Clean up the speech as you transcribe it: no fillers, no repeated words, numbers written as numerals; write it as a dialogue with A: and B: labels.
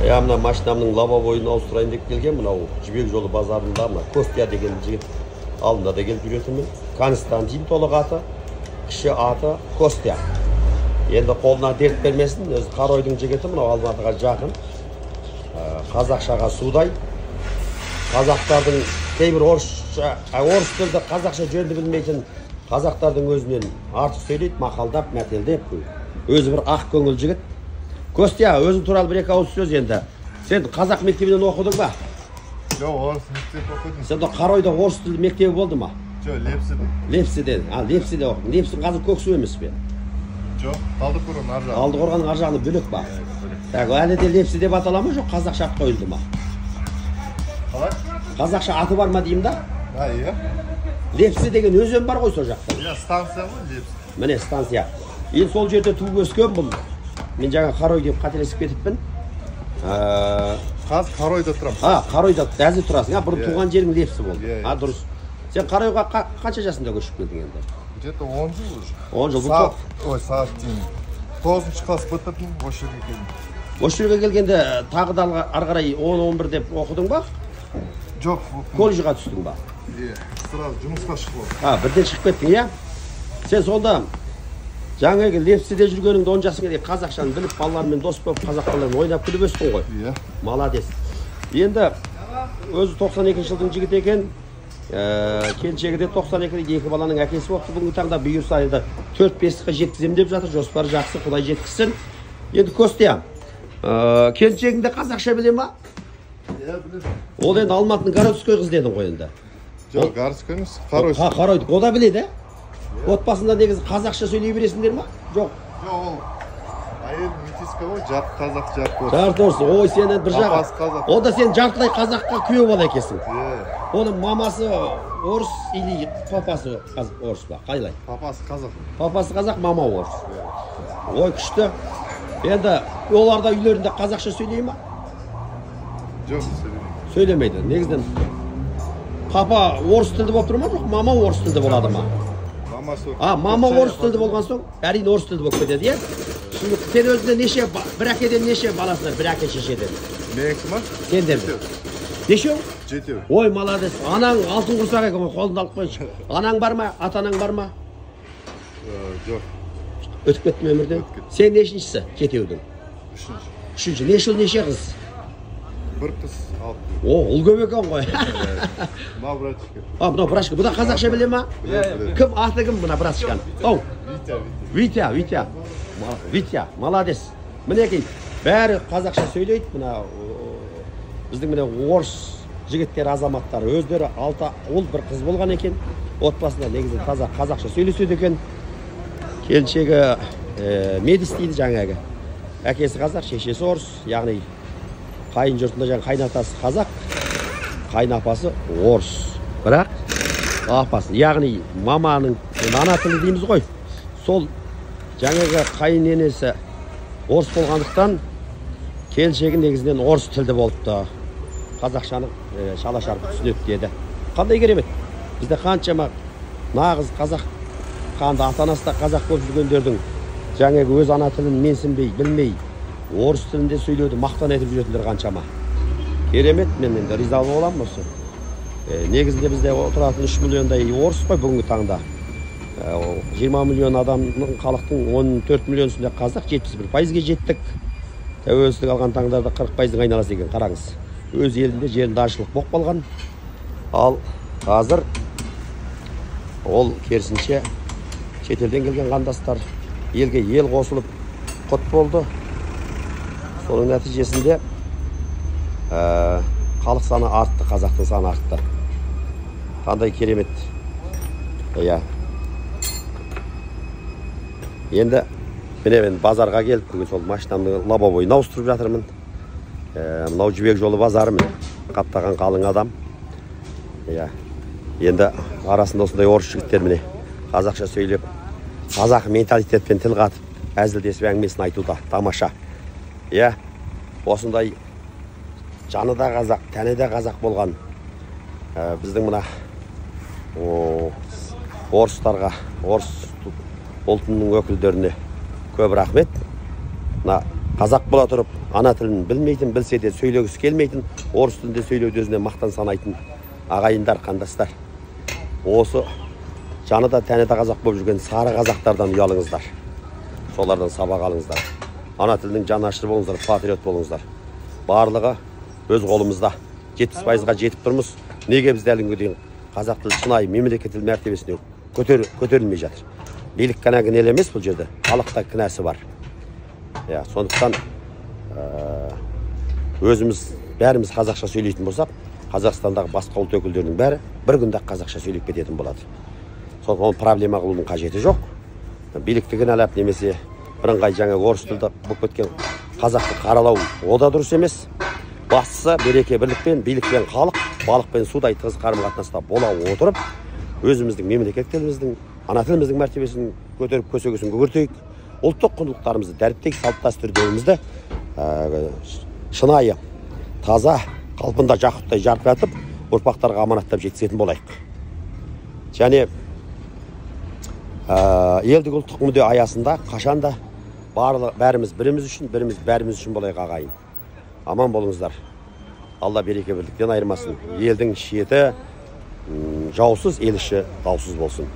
A: Мына машинамның лобовойын ауыстырайын деп келген, мынау Жібек жолы базарында мына Костя деген жігіт алдында да келіп жүретінмін. Константин толық аты, кіші аты Костя. Енді қолына дерт бермесін, өзі Қаройдың жігіті, мынау Алматыға жақын. Қазақшаға судай. Қазақтардың кейбір орыс тілді қазақша жөнді білмейтін қазақтардың өзінен артық сөйлейді, мақалдап, мәтелдеп. Өзі бір ақ көңіл жігіт. Костя, өзің туралы бір екі ауыз сөз енді. Сен қазақ мектебінен оқыдың ба?
B: Жоқ, орыс мектеп оқыдым.
A: Сен де Қаройда орыс тілді мектебі болды ма?
B: Жоқ, Лепсіден.
A: Лепсіден. Лепсіде оқыдың. Лепсің қазір Көксу емес пе?
B: Жоқ, Талдықорған ар жағы.
A: Талдықорғанның ар жағында бөлек ба? Әлі де Лепсі деп атала ма, жоқ қазақша ат қойылды ма?
B: Қалай?
A: Қазақша аты бар ма деймін да?
B: Иә.
A: Лепсі деген өзен бар ғой сол жақта.
B: Иә, станция ғой Лепсі.
A: Міне станция. Енді сол жерде туып өскен бұл. Мен жаңа Қарой деп қателесіп кетіппін.
B: Қазір Қаройда тұрамын.
A: Қаройда әзір тұрасың. Бұрын туған жерің Лепсі болды. Дұрыс. Сен Қаройға қанша жасында көшіп келдің енді?
B: Где-то 10 жыл уже.
A: 10 жыл.
B: Сағат дейін. 9-шы класс бітірдім, осы жерге келдім.
A: Осы жерге келгенде тағы да ары қарай 10-11 деп оқыдың ба?
B: Жоқ.
A: Колледжға түстің ба?
B: Иә, сразу жұмысқа шығып.
A: Бірден шығып кеттің, иә? Сен сонда жаңағы Лепсіде жүргеніңді 10 жасыңа дейін қазақшаны біліп, балалармен дос болып, қазақ балалармен ойнап күліп өстің ғой.
B: Иә.
A: Молодец. Енді өзі 92 жылдың жігіт екен. Келіншегі де 92-де екі баланың әкесі болыпты. Бүгінгі таңда бұйырса енді 4-5-қа жеткіземін деп жатыр. Жоспары жақсы, Құдай жеткізсін. Енді Костя, келіншегіңді қазақша біле ма?
B: Иә, білем.
A: Ол енді Алматының Городской қыз дедің ғой енді.
B: Жоқ, Городской емес, Қарой.
A: Қаройдық, о да біледі, отбасында негізі қазақша сөйлей бересіңдер ма? Жоқ.
B: Жоқ, ол әйел метиска ғой, жарты қазақ, жарты орыс.
A: Жарты орыс. Ой, сен бір жағы.
B: Папасы қазақ.
A: Онда сен жартылай қазаққа күйеу бала екенсің.
B: Иә.
A: Оның мамасы орыс или папасы орыс па? Қайлай?
B: Папасы қазақ.
A: Папасы қазақ, мама орыс. Ой, күшті. Енді оларда үйлерінде қазақша сөйлей ма?
B: Жоқ, сөйлемейді.
A: Сөйлемейді. Негізінен папа орыс тілді болып тұр ма, жоқ мама орыс тілді болады ма?
B: Мамасы.
A: Мама орыс тілді болған соң, әрине орыс тілді болып кетеді, иә? Сен өзінде неше, бір әкеден неше баласына, бір әке шешеден?
B: Менікі ма?
A: Сендерді. Нешеу?
B: 7.
A: Ой, молодец. Анаң алтын құрсақ екен ғой, қолыңды алып қойшы. Анаң бар ма, ата-анаң бар ма?
B: Жоқ.
A: Өтіп кеттім өмірден. Сен нешіншісі жетеудің? Үшінші. Неше ұл, неше қыз?
B: Бір қыз, 6.
A: Ұл көп екен ғой.
B: Мына братчика.
A: Мына братчика. Бұда қазақша біле ма? Кім аты кім бұна братчикан? Витя, молодец. Мінекей, бәрі қазақша сөйлейді. Мына біздің міне орыс жігіттер, азаматтар өздері 6 ұл, бір қыз болған екен. Отбасында негізі таза қазақша сөйлеседі екен. Келіншегі медис дейді жаңағы. Әкесі қазақ, шешесі орыс, яғни қайын жұртында жаңағы қайнатасы қазақ, қайнапасы орыс. Бірақ апасы, яғни маманың ана тілі дейміз ғой. Сол жаңағы қайын енесі орыс болғандықтан келіншегі негізінен орыс тілді болыпты. Қазақшаны шала-шарпы түсінеді деді. Қандай керемет? Бізде қаншама нағыз қазақ қанды ата-анасы да қазақ болып жүргендердің жаңағы өз ана тілін менсінбей, білмей, орыс тілінде сөйлеуді мақтан етіп жүретіндер қаншама. Керемет, мен енді риза боламын осы. Негізінде бізде отыратын 3 миллиондай орыс қой бүгінгі таңда. 20 миллион адамның халықтың 14 миллион үстінде қазақ, 71%-ге жеттік. Тәуелсіздік алған таңдарда 40%-ың айналасы екен, қараңыз. Өз елінде жерінде ашылық болып қалған. Ал қазір ол керісінше шетелден келген қандастар елге ел қосылып құт болды. Соның нәтижесінде халық саны артты, қазақтың саны артты. Қандай керемет. Енді мен базарға келіп, бүгін сол машинамның лобовойын ауыстырып жатырмын. Мынау Жібек жолы базары мен қаптаған қалың адам. Енді арасында осындай орыс жігіттер міне қазақша сөйлеп, қазақ менталитетпен тіл қатып, әзілдесіп әңгімесін айтуда. Тамаша. Осындай жаны да қазақ, тәні де қазақ болған біздің мына орыстарға, орыс ұлтының өкілдеріне көп рахмет. Қазақ бола тұрып ана тілін білмейтін, білсе де сөйлегісі келмейтін, орыс тілінде сөйлеуді өзіне мақтан санайтын ағайындар, қандастар. Осы жаны да тәні де қазақ болып жүрген сары қазақтардан ұялыңыздар. Солардан сабақ алыңыздар. Ана тілінің жанашыры болыңыздар, патриот болыңыздар. Барлығы өз қолымызда. 70%-ға жетіп тұрмыз. Неге біз әлі күнге дейін қазақ тілі шынайы мемлекет тіл мәртебесіне көтерілмей жатыр? Билік қана кінәлі емес бұл жерде, халықта кінәсі бар. Сондықтан өзіміз бәріміз қазақша сөйлейтін болсақ, Қазақстандағы басқа ұлт өкілдерінің бәрі бір күнде қазақша сөйлеп кететін болады. Сондықтан проблема қылудың қажеті жоқ. Билікті кінәлап немесе бірыңғай жаңа орыс тілді болып кеткен қазақты қаралау о да дұрыс емес. Бастысы береке бірлікпен, билікпен халық, балықпен судай тығыз қарым-қатынаста бола отырып, өзіміздің мемлекет тіліміздің, ана тіліміздің мәртебесін көтеріп көсегесін көгертейік, ұлттық құндылықтарымызды дәріптейік, салт-дәстүрімізді шынайы, таза, қалпында жақұттай жарқыратып, ұрпақтарға аманаттап жеткізетін болайық. Және елдік ұлттық мүдде аясында қашанда бәріміз біріміз үшін, бәріміз үшін болайық ағайын. Аман болыңыздар. Алла береке бірліктен айырмасын. Елдің шеті жаусыз, ел іші даусыз болсын.